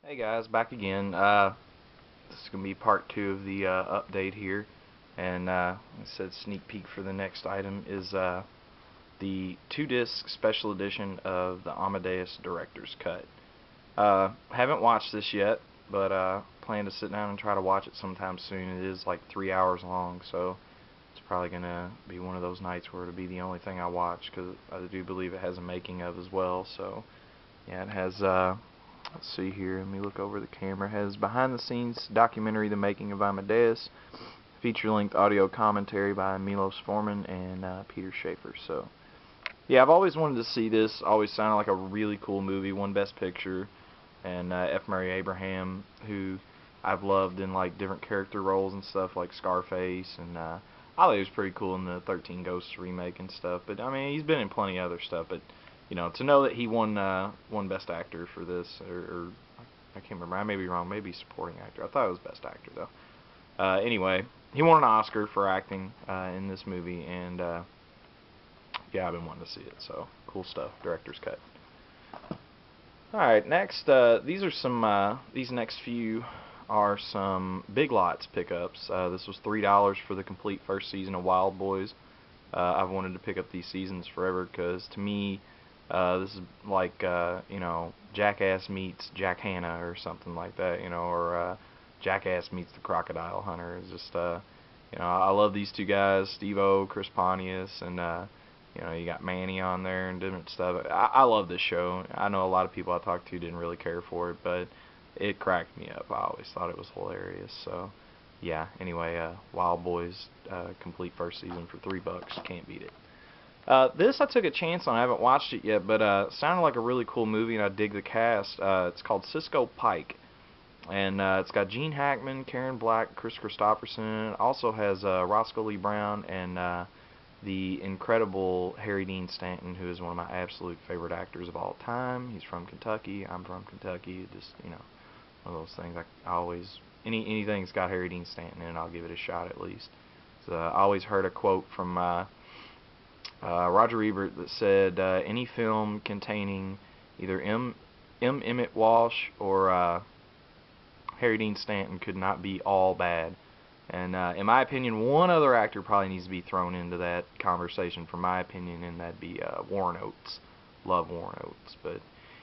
Hey guys, back again. This is going to be part two of the update here. And I said sneak peek for the next item is the 2-disc special edition of the Amadeus Director's Cut. Haven't watched this yet, but plan to sit down and try to watch it sometime soon. It is like 3 hours long, so it's probably going to be one of those nights where it'll be the only thing I watch, because I do believe it has a making of as well. So yeah, it has let's see here, let me look over the camera. It has behind the scenes documentary The Making of Amadeus, feature length audio commentary by Milos Forman and Peter Schaefer. So yeah, I've always wanted to see this. Always sounded like a really cool movie. Won Best Picture, and F. Murray Abraham, who I've loved in like different character roles and stuff like Scarface, and I thought he was pretty cool in the 13 Ghosts remake and stuff. But I mean, he's been in plenty of other stuff. But you know, to know that he won Best Actor for this, or I can't remember. I may be wrong. Maybe supporting actor. I thought it was Best Actor though. Anyway, he won an Oscar for acting in this movie, and yeah, I've been wanting to see it. So cool stuff. Director's cut. All right, next, these are some. These next few are some Big Lots pickups. This was $3 for the complete first season of Wild Boys. I've wanted to pick up these seasons forever because to me, this is like you know, Jackass meets Jack Hanna or something like that, you know, or Jackass meets the Crocodile Hunter. It's just you know, I love these two guys, Steve-O, Chris Pontius, and you know, you got Manny on there and different stuff. I love this show. I know a lot of people I talked to didn't really care for it, but it cracked me up. I always thought it was hilarious. So yeah. Anyway, Wild Boys complete first season for $3. Can't beat it. This I took a chance on. I haven't watched it yet, but sounded like a really cool movie, and I dig the cast. It's called Cisco Pike, and it's got Gene Hackman, Karen Black, Chris Christopherson. It also has Roscoe Lee Brown and the incredible Harry Dean Stanton, who is one of my absolute favorite actors of all time. He's from Kentucky. I'm from Kentucky. Just, you know, one of those things. I always anything that's got Harry Dean Stanton in it, I'll give it a shot at least. So I always heard a quote from Roger Ebert that said, "Any film containing either M. Emmett Walsh or Harry Dean Stanton could not be all bad." And in my opinion, one other actor probably needs to be thrown into that conversation, for my opinion, and that'd be Warren Oates. Love Warren Oates. But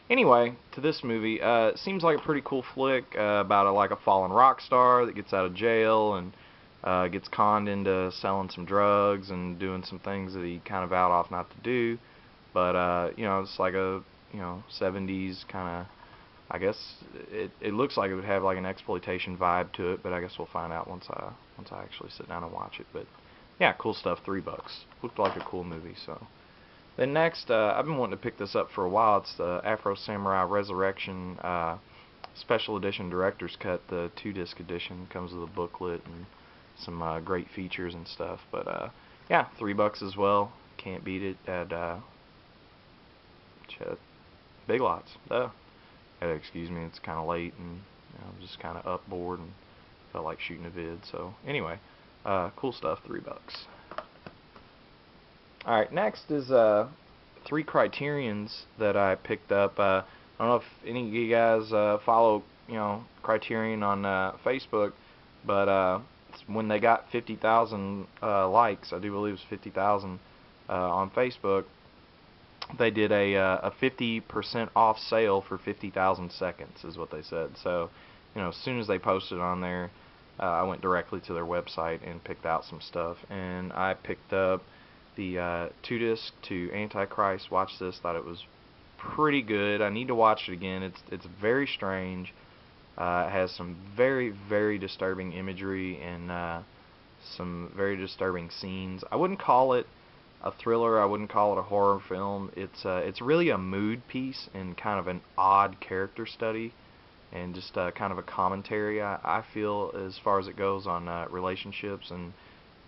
anyway, to this movie, it seems like a pretty cool flick about like a fallen rock star that gets out of jail and gets conned into selling some drugs and doing some things that he kind of vowed off not to do. But you know, it's like a, you know, 70s kind of, I guess it looks like it would have like an exploitation vibe to it, but I guess we'll find out once I actually sit down and watch it. But yeah, cool stuff. $3. Looked like a cool movie. So then next, I've been wanting to pick this up for a while. It's the Afro Samurai Resurrection Special Edition Director's Cut. The 2-disc edition comes with a booklet and some great features and stuff. But yeah, $3 as well. Can't beat it at Big Lots. Excuse me, it's kind of late, and you know, I'm just kind of up, bored, and felt like shooting a vid. So anyway, cool stuff. $3. All right, next is 3 Criterions that I picked up. I don't know if any of you guys follow, you know, Criterion on Facebook, but when they got 50,000 likes, I do believe it was 50,000 on Facebook, they did a 50% off sale for 50,000 seconds, is what they said. So, you know, as soon as they posted on there, I went directly to their website and picked out some stuff. And I picked up the 2-disc to Antichrist. Watched this, thought it was pretty good. I need to watch it again. It's very strange. It has some very, very disturbing imagery and some very disturbing scenes. I wouldn't call it a thriller. I wouldn't call it a horror film. It's really a mood piece and kind of an odd character study, and just kind of a commentary, I feel, as far as it goes on relationships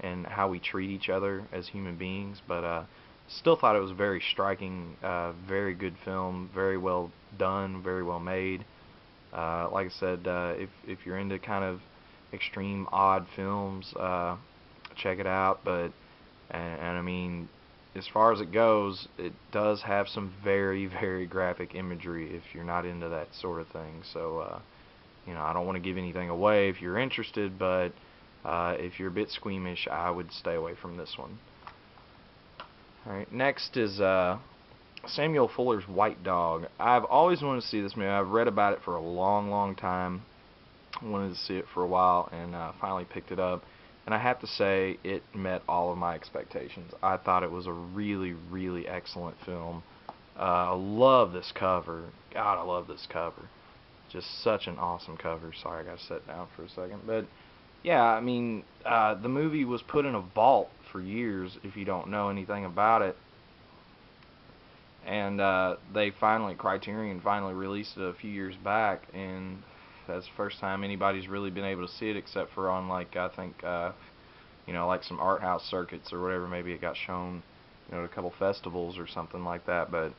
and how we treat each other as human beings. But still thought it was a very striking, very good film, very well done, very well made. Like I said, if you're into kind of extreme odd films, check it out. But and I mean, as far as it goes, it does have some very, very graphic imagery if you're not into that sort of thing. So, I don't want to give anything away if you're interested, but if you're a bit squeamish, I would stay away from this one. Alright, next is Samuel Fuller's White Dog. I've always wanted to see this movie. I've read about it for a long, long time. Wanted to see it for a while, and finally picked it up. And I have to say, it met all of my expectations. I thought it was a really, really excellent film. I love this cover. God, I love this cover. Just such an awesome cover. Sorry, I got to sit down for a second. But, yeah, I mean, the movie was put in a vault for years, if you don't know anything about it. And Criterion finally released it a few years back, and that's the first time anybody's really been able to see it, except for on, like, I think, like some art house circuits or whatever. Maybe it got shown, at a couple festivals or something like that. But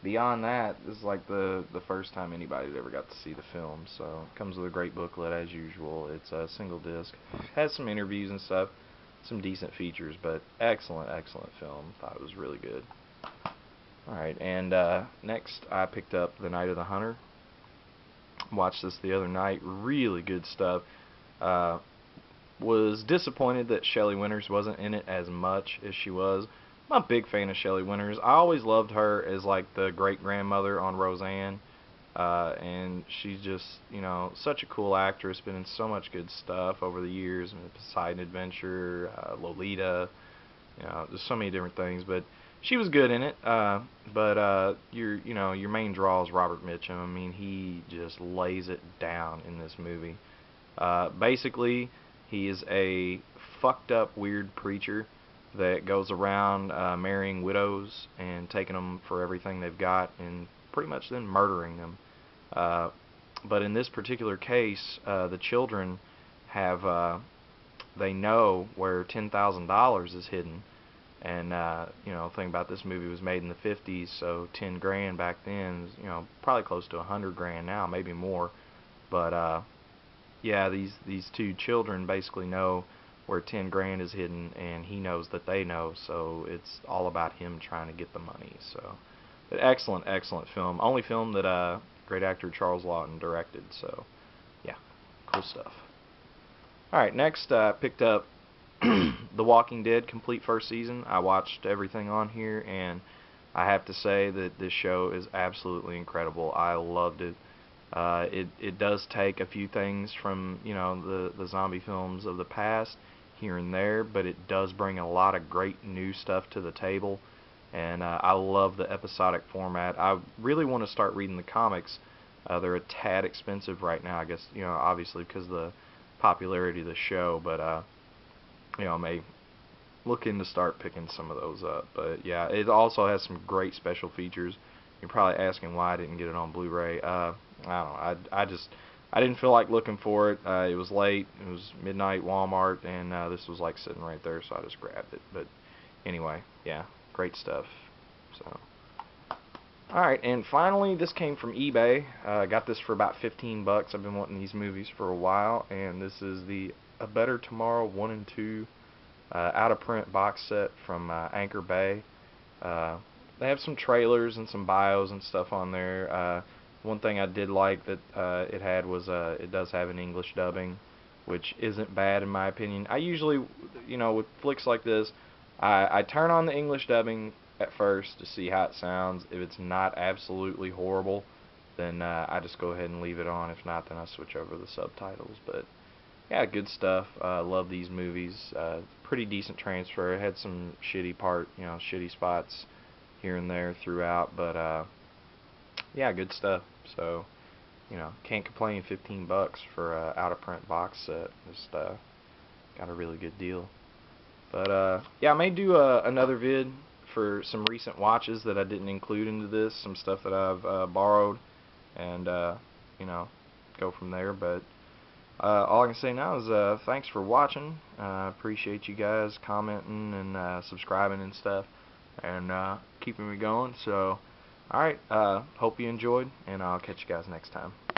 beyond that, this is like the first time anybody's ever got to see the film. So it comes with a great booklet as usual. It's a single disc. Has some interviews and stuff, some decent features, but excellent, excellent film. Thought it was really good. Alright, and next I picked up The Night of the Hunter. Watched this the other night. Really good stuff. Was disappointed that Shelley Winters wasn't in it as much as she was. I'm a big fan of Shelley Winters. I always loved her as like the great-grandmother on Roseanne. And she's just, such a cool actress. Been in so much good stuff over the years. Poseidon Adventure, Lolita, there's so many different things. But she was good in it. But your main draw is Robert Mitchum. I mean, he just lays it down in this movie. Basically, he is a fucked up, weird preacher that goes around marrying widows and taking them for everything they've got and pretty much then murdering them. But in this particular case, the children have, they know where $10,000 is hidden. And, the thing about this movie was made in the 50s, so 10 grand back then is, probably close to 100 grand now, maybe more. But, yeah, these two children basically know where 10 grand is hidden, and he knows that they know, so it's all about him trying to get the money. So, but excellent, excellent film. Only film that great actor Charles Lawton directed, so, yeah, cool stuff. Alright, next I picked up The Walking Dead complete first season. I watched everything on here, and I have to say that this show is absolutely incredible. I loved it. It does take a few things from the zombie films of the past here and there, but it does bring a lot of great new stuff to the table, and I love the episodic format. I really want to start reading the comics. They're a tad expensive right now, I guess, obviously because of the popularity of the show, but I may look into start picking some of those up. But yeah, it also has some great special features. You're probably asking why I didn't get it on Blu-ray. I don't know. I didn't feel like looking for it. It was late. It was midnight Walmart, and this was like sitting right there, so I just grabbed it. But anyway, yeah, great stuff. So, alright, and finally, this came from eBay. I got this for about 15 bucks. I've been wanting these movies for a while, and this is the A Better Tomorrow 1 and 2 out-of-print box set from Anchor Bay. They have some trailers and some bios and stuff on there. One thing I did like that it had was it does have an English dubbing, which isn't bad in my opinion. I usually, with flicks like this, I turn on the English dubbing at first to see how it sounds. If it's not absolutely horrible, then I just go ahead and leave it on. If not, then I switch over to the subtitles. But yeah, good stuff. Love these movies. Pretty decent transfer. It had some shitty spots here and there throughout, but yeah, good stuff. So, can't complain. 15 bucks for a out-of-print box set. Just got a really good deal. But yeah, I may do another vid for some recent watches that I didn't include into this. Some stuff that I've borrowed, and go from there. But all I can say now is thanks for watching. Appreciate you guys commenting and subscribing and stuff, and keeping me going. So, alright, hope you enjoyed, and I'll catch you guys next time.